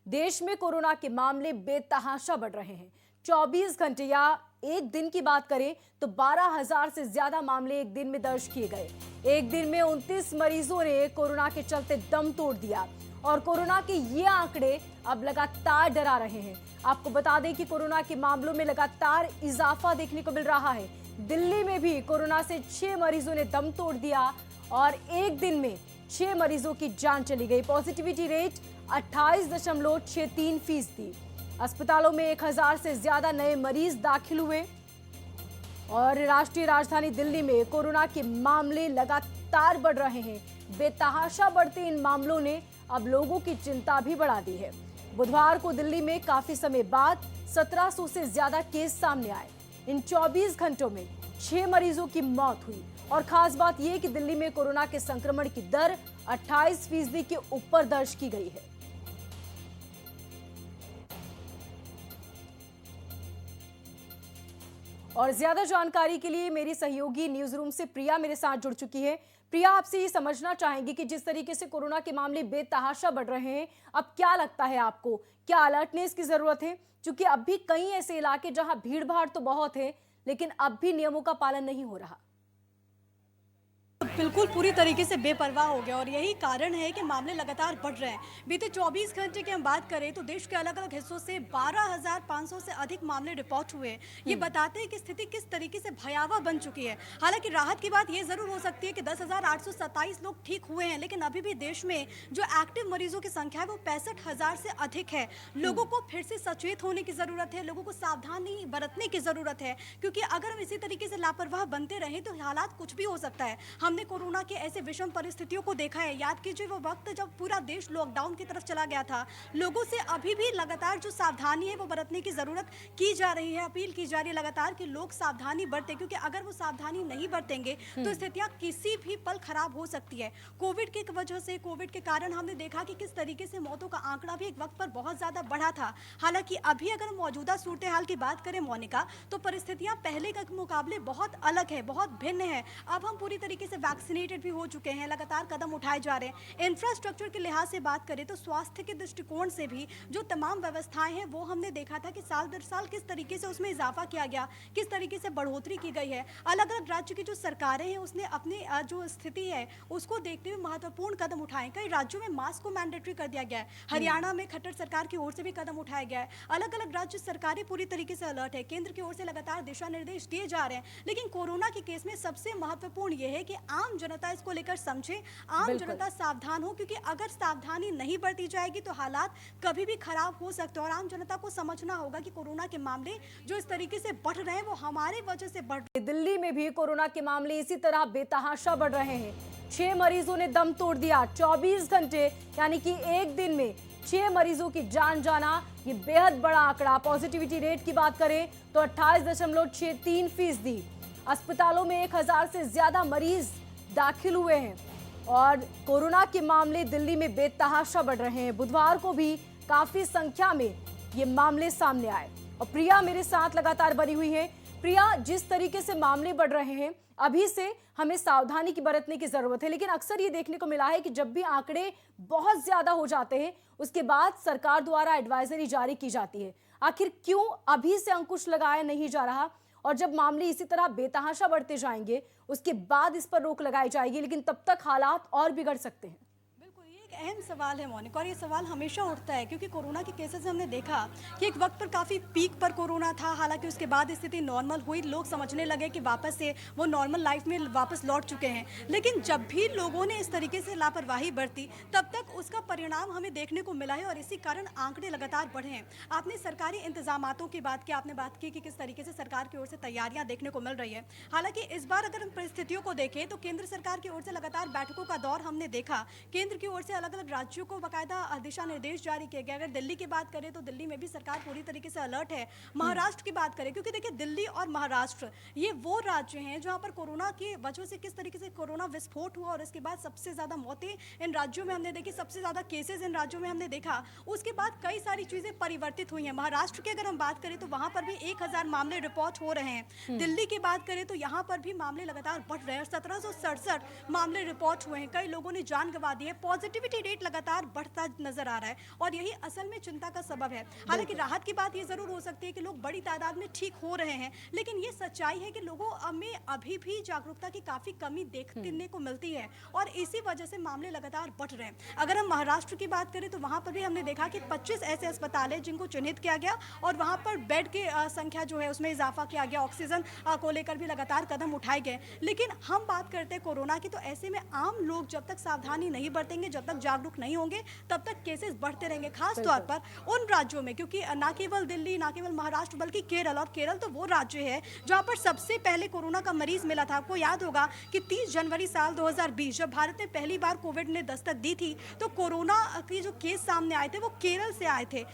देश में कोरोना के मामले बेतहाशा बढ़ रहे हैं। 24 घंटे या एक दिन की बात करें तो 12,000 से ज्यादा मामले एक दिन में दर्ज किए गए। एक दिन में 29 मरीजों ने कोरोना के चलते दम तोड़ दिया और कोरोना के ये आंकड़े अब लगातार डरा रहे हैं। आपको बता दें कि कोरोना के मामलों में लगातार इजाफा देखने को मिल रहा है। दिल्ली में भी कोरोना से 6 मरीजों ने दम तोड़ दिया और एक दिन में 6 मरीजों की जान चली गई। Positivity rate 28.63%। अस्पतालों में 1000 से ज्यादा नए मरीज दाखिल हुए और राष्ट्रीय राजधानी दिल्ली में कोरोना के मामले लगातार बढ़ रहे हैं। बेतहाशा बढ़ते इन मामलों ने अब लोगों की चिंता भी बढ़ा दी है। बुधवार को दिल्ली में काफी समय बाद 1700 से ज्यादा केस सामने आए। इन 24 घंटों में 6 मरीजों की मौत हुई और खास बात यह कि दिल्ली में कोरोना के संक्रमण की दर 28% के ऊपर दर्ज की गई है। और ज्यादा जानकारी के लिए मेरी सहयोगी न्यूज रूम से प्रिया मेरे साथ जुड़ चुकी है। प्रिया, आपसे ये समझना चाहेंगे कि जिस तरीके से कोरोना के मामले बेतहाशा बढ़ रहे हैं, अब क्या लगता है आपको, क्या अलर्टनेस की जरूरत है? क्योंकि अब भी कई ऐसे इलाके जहां भीड़ भाड़ तो बहुत है लेकिन अब भी नियमों का पालन नहीं हो रहा। बिल्कुल पूरी तरीके से बेपरवाह हो गया और यही कारण है कि मामले लगातार बढ़ रहे हैं। बीते 24 घंटे की हम बात करें तो देश के अलग अलग हिस्सों से 12,500 से अधिक मामले रिपोर्ट हुए हैं। ये बताते हैं कि स्थिति किस तरीके से भयावह बन चुकी है। हालांकि राहत की बात ये जरूर हो सकती है कि 10,827 लोग ठीक हुए हैं, लेकिन अभी भी देश में जो एक्टिव मरीजों की संख्या है वो 65,000 से अधिक है। लोगों को फिर से सचेत होने की जरूरत है, लोगों को सावधानी बरतने की जरूरत है, क्योंकि अगर हम इसी तरीके से लापरवाह बनते रहे तो हालात कुछ भी हो सकता है। हमने कोरोना के ऐसे विषम परिस्थितियों को देखा है। याद कीजिए वो वक्त जब पूरा देश लॉकडाउन की तरफ चला गया था। लोगों से अभी भी लगातार जो सावधानी है वो बरतने की जरूरत की जा रही है, अपील की जा रही है लगातार कि लोग सावधानी बरतें, क्योंकि अगर वो सावधानी नहीं बरतेंगे तो स्थितियां किसी भी पल खराब हो सकती है। कोविड की वजह से, कोविड के कारण हमने देखा कि किस तरीके से मौतों का आंकड़ा भी एक वक्त पर बहुत ज्यादा बढ़ा था। हालांकि अभी अगर मौजूदा सूरत हाल की बात करें मोनिका, तो परिस्थितियां पहले के मुकाबले बहुत अलग है, बहुत भिन्न है। अब हम पूरी तरीके से वैक्सीनेटेड भी हो चुके हैं, लगातार कदम उठाए जा रहे हैं। इंफ्रास्ट्रक्चर के लिहाज से बात करें तो स्वास्थ्य के दृष्टिकोण से भी जो तमाम व्यवस्थाएं हैं वो हमने देखा था कि साल दर साल किस तरीके से उसमें इजाफा किया गया, किस तरीके से बढ़ोतरी की गई है। अलग अलग राज्य की जो सरकारें हैं उसने अपनी जो स्थिति है उसको देखते हुए महत्वपूर्ण कदम उठाए। कई राज्यों में मास्क को मैंडेटरी कर दिया गया है। हरियाणा में खट्टर सरकार की ओर से भी कदम उठाया गया है। अलग अलग राज्य सरकारें पूरी तरीके से अलर्ट है, केंद्र की ओर से लगातार दिशा निर्देश दिए जा रहे हैं। लेकिन कोरोना के केस में सबसे महत्वपूर्ण यह है कि आम जनता इसको लेकर समझे, आम जनता सावधान हो, क्योंकि अगर सावधानी नहीं बरती जाएगी तो हालात कभी भी खराब हो सकते हैं। और आम जनता को समझना होगा कि कोरोना के मामले जो इस तरीके से बढ़ रहे हैं वो हमारे वजह से बढ़ रहे हैं। दिल्ली में भी कोरोना के मामले इसी तरह बेतहाशा बढ़ रहे हैं। 6 मरीजों ने दम तोड़ दिया। 24 घंटे यानी कि एक दिन में 6 मरीजों की जान जाना, ये बेहद बड़ा आंकड़ा। पॉजिटिविटी रेट की बात करें तो 28.63%। अस्पतालों में 1000 से ज्यादा मरीज दाखिल हुए हैं और कोरोना के मामले दिल्ली में बेतहाशा बढ़ रहे हैं। बुधवार को भी काफी संख्या में ये मामले सामने आए और प्रिया मेरे साथ लगातार बनी हुई है। प्रिया, जिस तरीके से मामले बढ़ रहे हैं अभी से हमें सावधानी की बरतने की जरूरत है, लेकिन अक्सर ये देखने को मिला है कि जब भी आंकड़े बहुत ज्यादा हो जाते हैं उसके बाद सरकार द्वारा एडवाइजरी जारी की जाती है। आखिर क्यों अभी से अंकुश लगाया नहीं जा रहा? और जब मामले इसी तरह बेतहाशा बढ़ते जाएंगे उसके बाद इस पर रोक लगाई जाएगी, लेकिन तब तक हालात और बिगड़ सकते हैं। अहम सवाल है मोनिका, और ये सवाल हमेशा उठता है क्योंकि कोरोना के केसेस में हमने देखा कि एक वक्त पर काफ़ी पीक पर कोरोना था। हालांकि उसके बाद स्थिति नॉर्मल हुई, लोग समझने लगे कि वापस से वो नॉर्मल लाइफ में वापस लौट चुके हैं। लेकिन जब भी लोगों ने इस तरीके से लापरवाही बरती तब तक उसका परिणाम हमें देखने को मिला है और इसी कारण आंकड़े लगातार बढ़े हैं। आपने सरकारी इंतजामातों की बात की, आपने बात की कि किस तरीके से सरकार की ओर से तैयारियां देखने को मिल रही है। हालांकि इस बार अगर हम परिस्थितियों को देखें तो केंद्र सरकार की ओर से लगातार बैठकों का दौर हमने देखा। केंद्र की ओर से अलग अलग राज्यों को बाकायदा दिशा निर्देश जारी किए गए। अगर दिल्ली की बात करें तो दिल्ली में भी सरकार पूरी तरीके से अलर्ट है। महाराष्ट्र की बात करें, क्योंकि देखिए दिल्ली और महाराष्ट्र ये वो राज्य हैं जहां पर कोरोना की वजह से किस तरीके से कोरोना विस्फोट हुआ और इसके बाद सबसे ज्यादा मौतें इन राज्यों में हमने देखी, सबसे ज्यादा केसेस इन राज्यों में हमने देखा। उसके बाद कई सारी चीजें परिवर्तित हुई हैं। महाराष्ट्र की अगर हम बात करें तो वहां पर भी 1000 मामले रिपोर्ट हो रहे हैं। दिल्ली की बात करें तो यहाँ पर भी मामले लगातार बढ़ रहे हैं। 1767 मामले रिपोर्ट हुए हैं, कई लोगों ने जान गंवा दी है। पॉजिटिविटी डेली रेट लगातार बढ़ता नजर आ रहा है और यही असल में चिंता का सबब है। हालांकि राहत की बात ये जरूर हो सकती है कि लोग बड़ी तादाद में ठीक हो रहे हैं, लेकिन ये सच्चाई है कि लोगों में अभी भी जागरूकता की काफी कमी देखने को मिलती है और इसी वजह से मामले लगातार बढ़ रहे हैं। अगर हम महाराष्ट्र की बात करें तो वहां पर भी हमने देखा कि 25 ऐसे अस्पताल हैं जिनको चिन्हित किया गया और वहां पर बेड की संख्या जो है उसमें इजाफा किया गया, ऑक्सीजन को लेकर भी लगातार कदम उठाए गए। लेकिन हम बात करते हैं कोरोना की, तो ऐसे में आम लोग जब तक सावधानी नहीं बरतेंगे, जब तक जागरूक नहीं होंगे, तब तक केसेस बढ़ते रहेंगे, खास तौर पर उन राज्यों में, क्योंकि ना केवल दिल्ली, ना केवल महाराष्ट्र, बल्कि केरल, और केरल तो वो राज्य है जहां पर सबसे पहले कोरोना का मरीज मिला था। आपको याद होगा कि 30 जनवरी साल 2020 जब भारत में पहली बार कोविड ने दस्तक दी थी, तो कोरोना के जो केस सामने आए थे वो केरल से आए थे।